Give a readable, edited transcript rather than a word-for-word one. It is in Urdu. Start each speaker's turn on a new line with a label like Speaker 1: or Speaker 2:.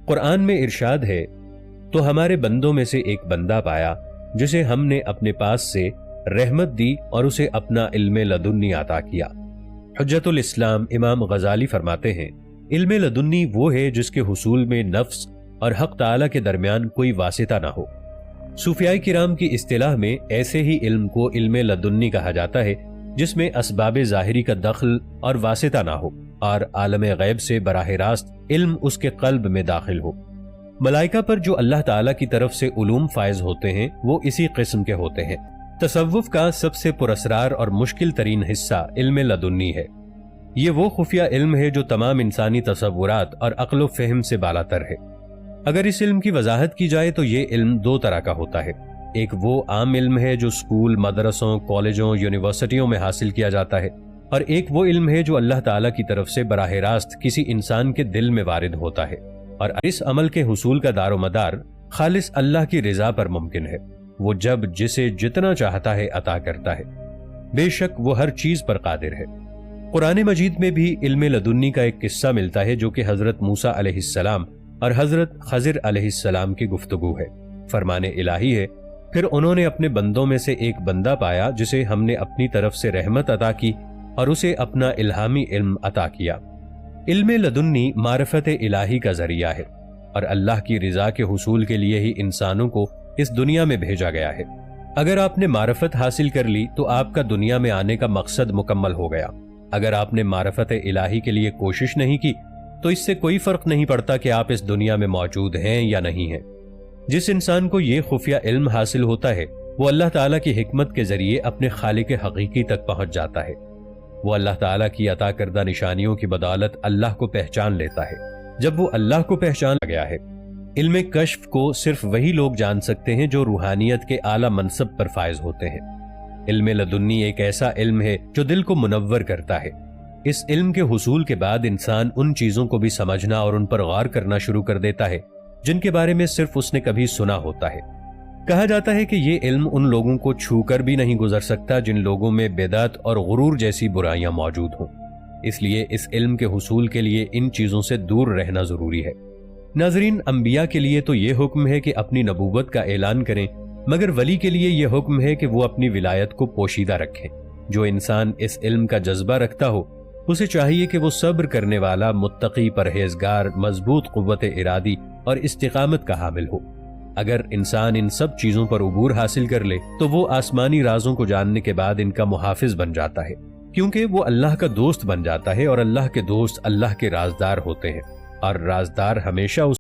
Speaker 1: قرآن میں ارشاد ہے، تو ہمارے بندوں میں سے ایک بندہ پایا جسے ہم نے اپنے پاس سے رحمت دی اور اسے اپنا علم لدنی عطا کیا۔ حجت الاسلام امام غزالی فرماتے ہیں، علم لدنی وہ ہے جس کے حصول میں نفس اور حق تعالی کے درمیان کوئی واسطہ نہ ہو۔ صوفیاء کرام کی اصطلاح میں ایسے ہی علم کو علم لدنی کہا جاتا ہے جس میں اسباب ظاہری کا دخل اور واسطہ نہ ہو اور عالم غیب سے براہ راست علم اس کے قلب میں داخل ہو۔ ملائکہ پر جو اللہ تعالیٰ کی طرف سے علوم فائز ہوتے ہیں وہ اسی قسم کے ہوتے ہیں۔ تصوف کا سب سے پراسرار اور مشکل ترین حصہ علم لدنی ہے۔ یہ وہ خفیہ علم ہے جو تمام انسانی تصورات اور عقل و فہم سے بالاتر ہے۔ اگر اس علم کی وضاحت کی جائے تو یہ علم دو طرح کا ہوتا ہے۔ ایک وہ عام علم ہے جو اسکول، مدرسوں، کالجوں، یونیورسٹیوں میں حاصل کیا جاتا ہے، اور ایک وہ علم ہے جو اللہ تعالیٰ کی طرف سے براہ راست کسی انسان کے دل میں وارد ہوتا ہے، اور اس عمل کے حصول کا دار و مدار خالص اللہ کی رضا پر ممکن ہے۔ وہ جب جسے جتنا چاہتا ہے عطا کرتا ہے، بے شک وہ ہر چیز پر قادر ہے۔ قرآن مجید میں بھی علم لدنی کا ایک قصہ ملتا ہے جو کہ حضرت موسیٰ علیہ السلام اور حضرت خضر علیہ السلام کی گفتگو ہے۔ فرمان الہی ہے، پھر انہوں نے اپنے بندوں میں سے ایک بندہ پایا جسے ہم نے اپنی طرف سے رحمت عطا کی اور اسے اپنا الہامی علم عطا کیا۔ علم لدنی معرفت الہی کا ذریعہ ہے اور اللہ کی رضا کے حصول کے لیے ہی انسانوں کو اس دنیا میں بھیجا گیا ہے۔ اگر آپ نے معرفت حاصل کر لی تو آپ کا دنیا میں آنے کا مقصد مکمل ہو گیا۔ اگر آپ نے معرفت الہی کے لیے کوشش نہیں کی تو اس سے کوئی فرق نہیں پڑتا کہ آپ اس دنیا میں موجود ہیں یا نہیں ہیں۔ جس انسان کو یہ خفیہ علم حاصل ہوتا ہے وہ اللہ تعالیٰ کی حکمت کے ذریعے اپنے خالق حقیقی تک پہنچ جاتا ہے۔ وہ اللہ تعالیٰ کی عطا کردہ نشانیوں کی بدولت اللہ کو پہچان لیتا ہے۔ جب وہ اللہ کو پہچان گیا ہے، علم کشف کو صرف وہی لوگ جان سکتے ہیں جو روحانیت کے اعلیٰ منصب پر فائز ہوتے ہیں۔ علم لدنی ایک ایسا علم ہے جو دل کو منور کرتا ہے۔ اس علم کے حصول کے بعد انسان ان چیزوں کو بھی سمجھنا اور ان پر غور کرنا شروع کر دیتا ہے جن کے بارے میں صرف اس نے کبھی سنا ہوتا ہے۔ کہا جاتا ہے کہ یہ علم ان لوگوں کو چھو کر بھی نہیں گزر سکتا جن لوگوں میں بدعت اور غرور جیسی برائیاں موجود ہوں۔ اس لیے اس علم کے حصول کے لیے ان چیزوں سے دور رہنا ضروری ہے۔ ناظرین، انبیاء کے لیے تو یہ حکم ہے کہ اپنی نبوت کا اعلان کریں، مگر ولی کے لیے یہ حکم ہے کہ وہ اپنی ولایت کو پوشیدہ رکھیں۔ جو انسان اس علم کا جذبہ رکھتا ہو اسے چاہیے کہ وہ صبر کرنے والا، متقی، پرہیزگار، مضبوط قوت ارادی اور استقامت کا حامل ہو۔ اگر انسان ان سب چیزوں پر عبور حاصل کر لے تو وہ آسمانی رازوں کو جاننے کے بعد ان کا محافظ بن جاتا ہے، کیونکہ وہ اللہ کا دوست بن جاتا ہے، اور اللہ کے دوست اللہ کے رازدار ہوتے ہیں، اور رازدار ہمیشہ اس